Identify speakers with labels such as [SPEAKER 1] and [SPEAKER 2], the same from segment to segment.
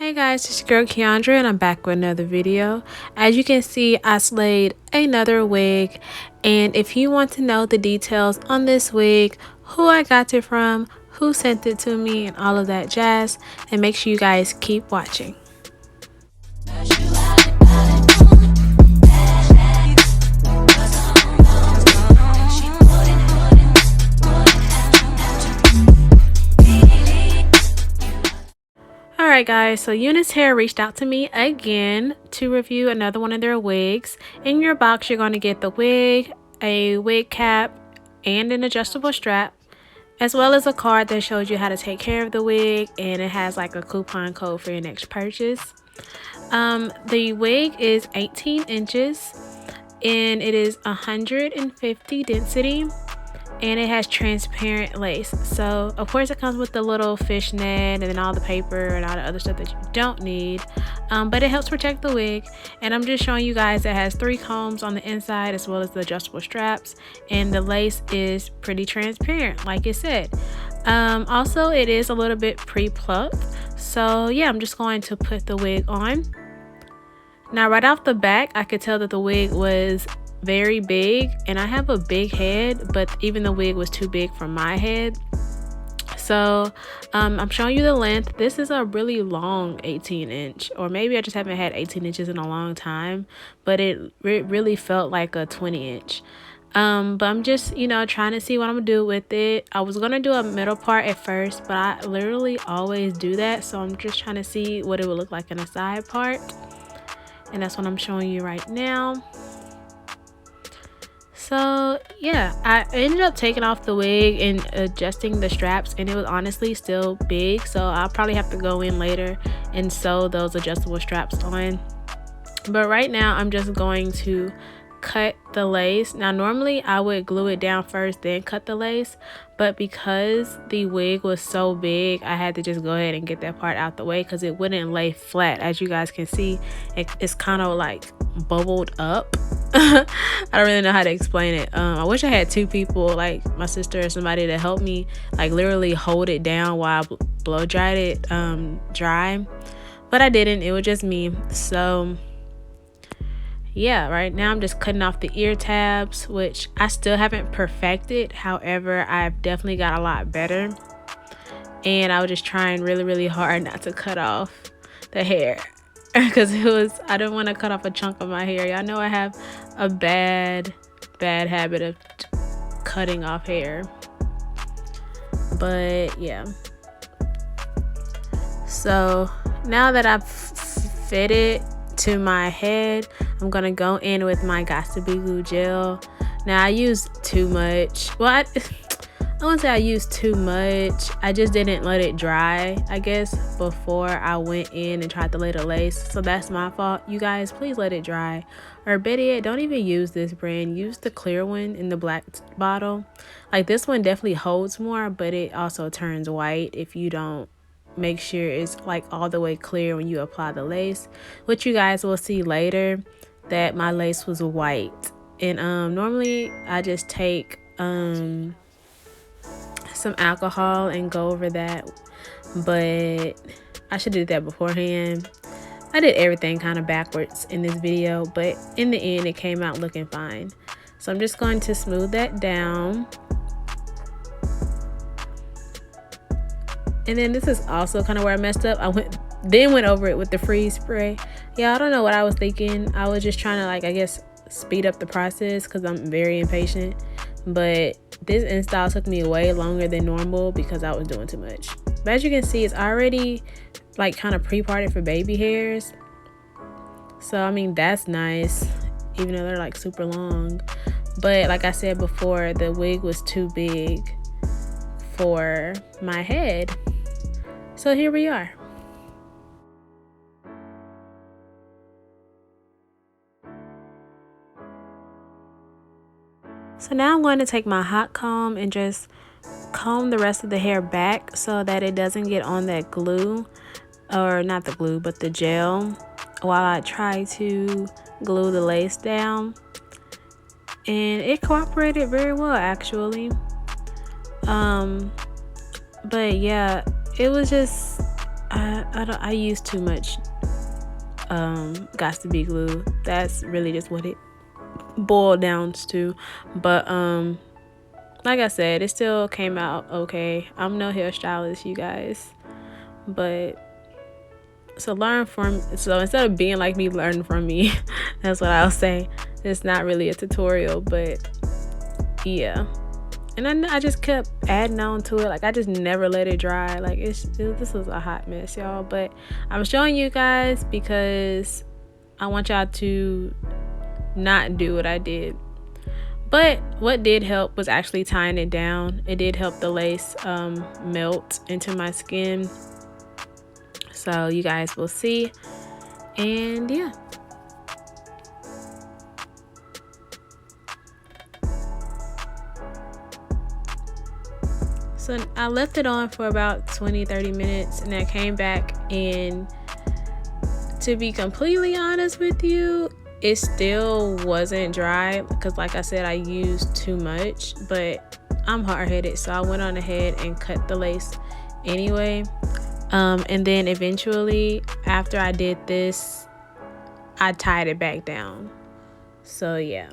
[SPEAKER 1] Hey guys, it's your girl KeAndra and I'm back with another video. As you can see, I slayed another wig, and if you want to know the details on this wig, who I got it from, who sent it to me, and all of that jazz, then make sure you guys keep watching. Alright guys, so UNice Hair reached out to me again to review another one of their wigs. In your box, you're going to get the wig, a wig cap, and an adjustable strap, as well as a card that shows you how to take care of the wig, and it has like a coupon code for your next purchase. The wig is 18 inches and it is 150 density, and it has transparent lace. So of course it comes with the little fishnet and then all the paper and all the other stuff that you don't need, but it helps protect the wig. And I'm just showing you guys that it has 3 combs on the inside as well as the adjustable straps, and the lace is pretty transparent like it said. Also it is a little bit pre-plucked, so yeah, I'm just going to put the wig on. Now right off the back, I could tell that the wig was very big, and I have a big head, but even the wig was too big for my head. So I'm showing you the length. This is a really long 18 inch, or maybe I just haven't had 18 inches in a long time, but it really felt like a 20 inch. But I'm just, trying to see what I'm gonna do with it. I was gonna do a middle part at first, but I literally always do that, so I'm just trying to see what it would look like in a side part, and that's what I'm showing you right now. So yeah, I ended up taking off the wig and adjusting the straps, and it was honestly still big, so I'll probably have to go in later and sew those adjustable straps on. But right now I'm just going to cut the lace. Now normally I would glue it down first then cut the lace, but because the wig was so big, I had to just go ahead and get that part out the way because it wouldn't lay flat. As you guys can see, it's kind of like bubbled up. I don't really know how to explain it. I wish I had 2 people, like my sister or somebody, to help me like literally hold it down while I blow dried it dry, but I didn't. It was just me. So yeah, right now I'm just cutting off the ear tabs, which I still haven't perfected. However, I've definitely got a lot better, and I was just trying really hard not to cut off the hair because I didn't want to cut off a chunk of my hair. Y'all know I have a bad habit of cutting off hair, but yeah. So now that I've fitted to my head, I'm gonna go in with my Got2b glue gel. Now I used too much. Well, I wouldn't say I used too much. I just didn't let it dry, I guess, before I went in and tried to lay the lace. So that's my fault. You guys, please let it dry. Or better yet, don't even use this brand. Use the clear one in the black bottle. Like this one definitely holds more, but it also turns white if you don't make sure it's like all the way clear when you apply the lace, which you guys will see later that my lace was white. And normally I just take some alcohol and go over that, but I should have did that beforehand. I did everything kind of backwards in this video, but in the end it came out looking fine. So I'm just going to smooth that down. And then this is also kind of where I messed up. I went over it with the freeze spray. Yeah, I don't know what I was thinking. I was just trying to, like, I guess, speed up the process because I'm very impatient. But this install took me way longer than normal because I was doing too much. But as you can see, it's already like kind of pre-parted for baby hairs. So I mean, that's nice, even though they're like super long. But like I said before, the wig was too big for my head. So here we are. So now I'm going to take my hot comb and just comb the rest of the hair back so that it doesn't get on that glue, or not the glue, but the gel, while I try to glue the lace down. And it cooperated very well, actually. But yeah, it was just, I use too much got to be glue. That's really just what it boiled down to. But like I said, it still came out okay. I'm no hairstylist, you guys, but so instead of being like me, learn from me. That's what I'll say. It's not really a tutorial, but yeah. And then I just kept adding on to it. Like, I just never let it dry. Like, this was a hot mess, y'all. But I'm showing you guys because I want y'all to not do what I did. But what did help was actually tying it down. It did help the lace melt into my skin. So you guys will see. And yeah. So I left it on for about 20-30 minutes, and I came back, and to be completely honest with you, it still wasn't dry because, like I said, I used too much. But I'm hard-headed, so I went on ahead and cut the lace anyway. And then eventually, after I did this, I tied it back down. So yeah.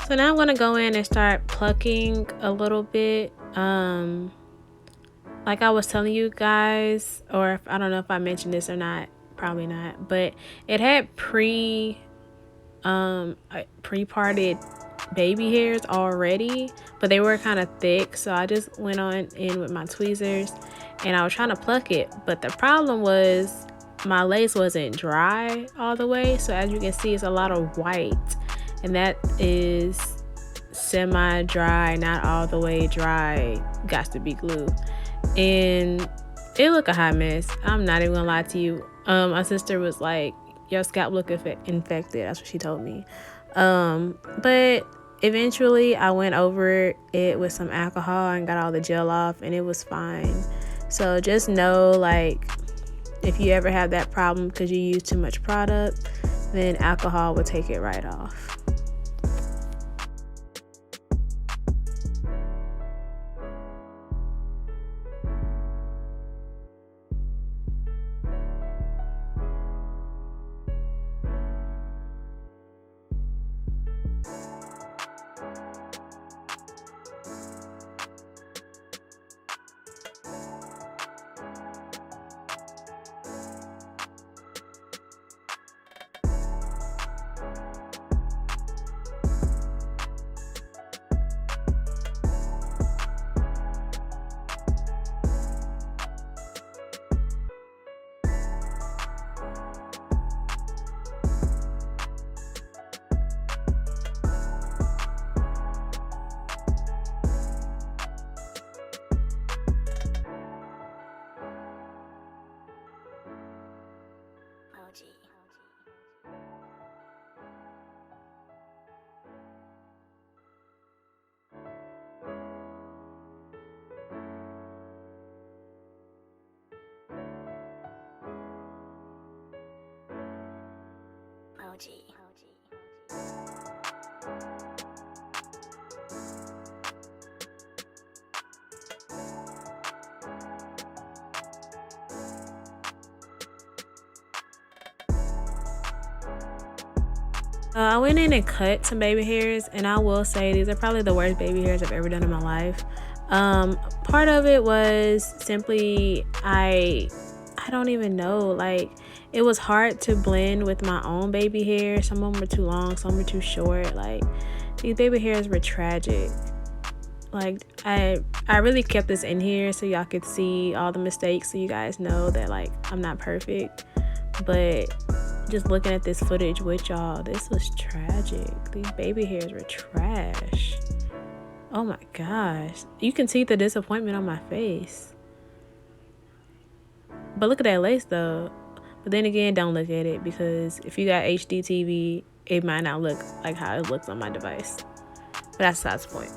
[SPEAKER 1] So now I'm going to go in and start plucking a little bit. Like I was telling you guys, or I don't know if I mentioned this or not, probably not, but it had pre-parted baby hairs already, but they were kind of thick. So I just went on in with my tweezers and I was trying to pluck it. But the problem was my lace wasn't dry all the way. So as you can see, it's a lot of white. And that is semi-dry, not all the way dry, got to be glue. And it looked a hot mess. I'm not even gonna lie to you. My sister was like, your scalp look infected. That's what she told me. But eventually I went over it with some alcohol and got all the gel off, and it was fine. So just know, like, if you ever have that problem because you use too much product, then alcohol will take it right off. I went in and cut some baby hairs, and I will say these are probably the worst baby hairs I've ever done in my life. Part of it was simply I don't even know, like it was hard to blend with my own baby hair. Some of them were too long, some were too short. Like these baby hairs were tragic. Like I really kept this in here so y'all could see all the mistakes, so you guys know that like I'm not perfect. But just looking at this footage with y'all, this was tragic. These baby hairs were trash. Oh my gosh, you can see the disappointment on my face. But look at that lace though. But then again, don't look at it, because if you got HD TV, it might not look like how it looks on my device. But that's besides the point.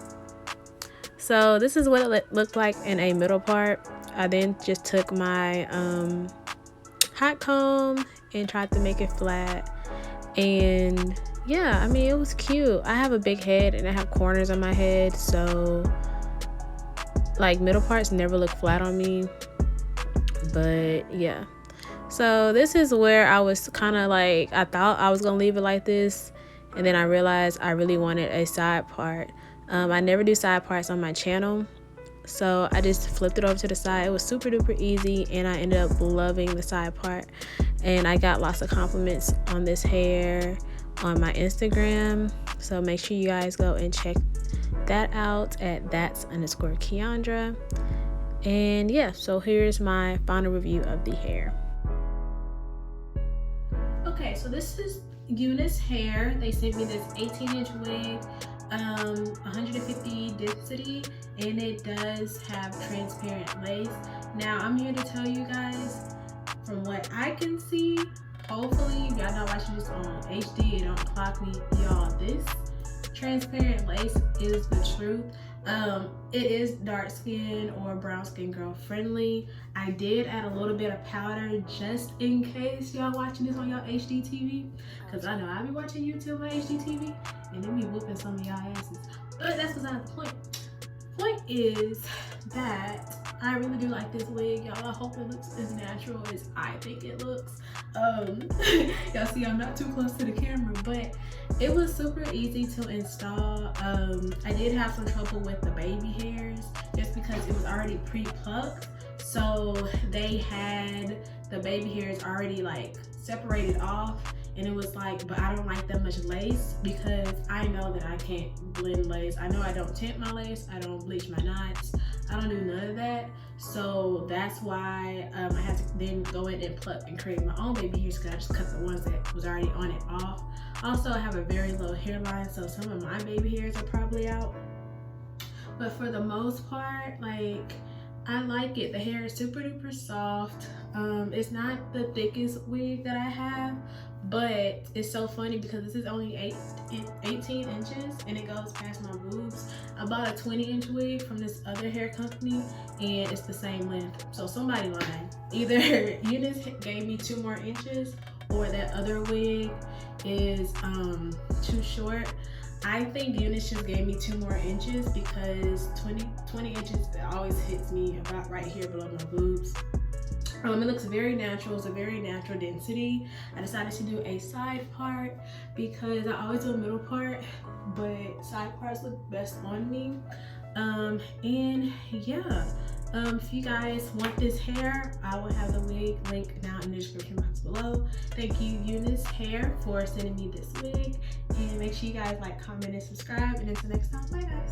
[SPEAKER 1] So this is what it looked like in a middle part. I then just took my hot comb and tried to make it flat. And yeah, I mean, it was cute. I have a big head and I have corners on my head, so like middle parts never look flat on me. But yeah, so this is where I was kind of like, I thought I was gonna leave it like this, and then I realized I really wanted a side part. I never do side parts on my channel, so I just flipped it over to the side. It was super duper easy, and I ended up loving the side part. And I got lots of compliments on this hair on my Instagram, so make sure you guys go and check that out at ThatsKeAndra. And yeah, so here's my final review of the hair. Okay, so this is UNice hair. They sent me this 18-inch wig, 150 density, and it does have transparent lace. Now I'm here to tell you guys, from what I can see, hopefully y'all not watching this on HD, it don't clock me, y'all, this transparent lace is the truth. It is dark skin or brown skin girl friendly. I did add a little bit of powder just in case y'all watching this on y'all HD TV, because I know I be watching YouTube on HD TV and they be whooping some of y'all asses. But that's besides the point. Point is that I really do like this wig, y'all. I hope it looks as natural as I think it looks. Y'all see I'm not too close to the camera, but it was super easy to install. I did have some trouble with the baby hairs just because it was already pre-plucked, so they had the baby hairs already like separated off, and it was like, but I don't like that much lace because I know that I can't blend lace. I know I don't tint my lace, I don't bleach my knots, I don't do none of that. So that's why I had to then go in and pluck and create my own baby hairs, because I just cut the ones that was already on it off. Also, I have a very low hairline, so some of my baby hairs are probably out. But for the most part, like, I like it. The hair is super duper soft. It's not the thickest wig that I have, but it's so funny because this is only 18 inches and it goes past my boobs. I bought a 20-inch wig from this other hair company and it's the same length. So somebody lying. Either UNice gave me 2 more inches or that other wig is too short. I think UNice just gave me 2 more inches because 20 inches always hits me about right here below my boobs. It looks very natural. It's a very natural density. I decided to do a side part because I always do a middle part, but side parts look best on me. And yeah, if you guys want this hair, I will have the wig link down in the description box below. Thank you, UNice Hair, for sending me this wig. And make sure you guys like, comment, and subscribe. And until next time, bye guys.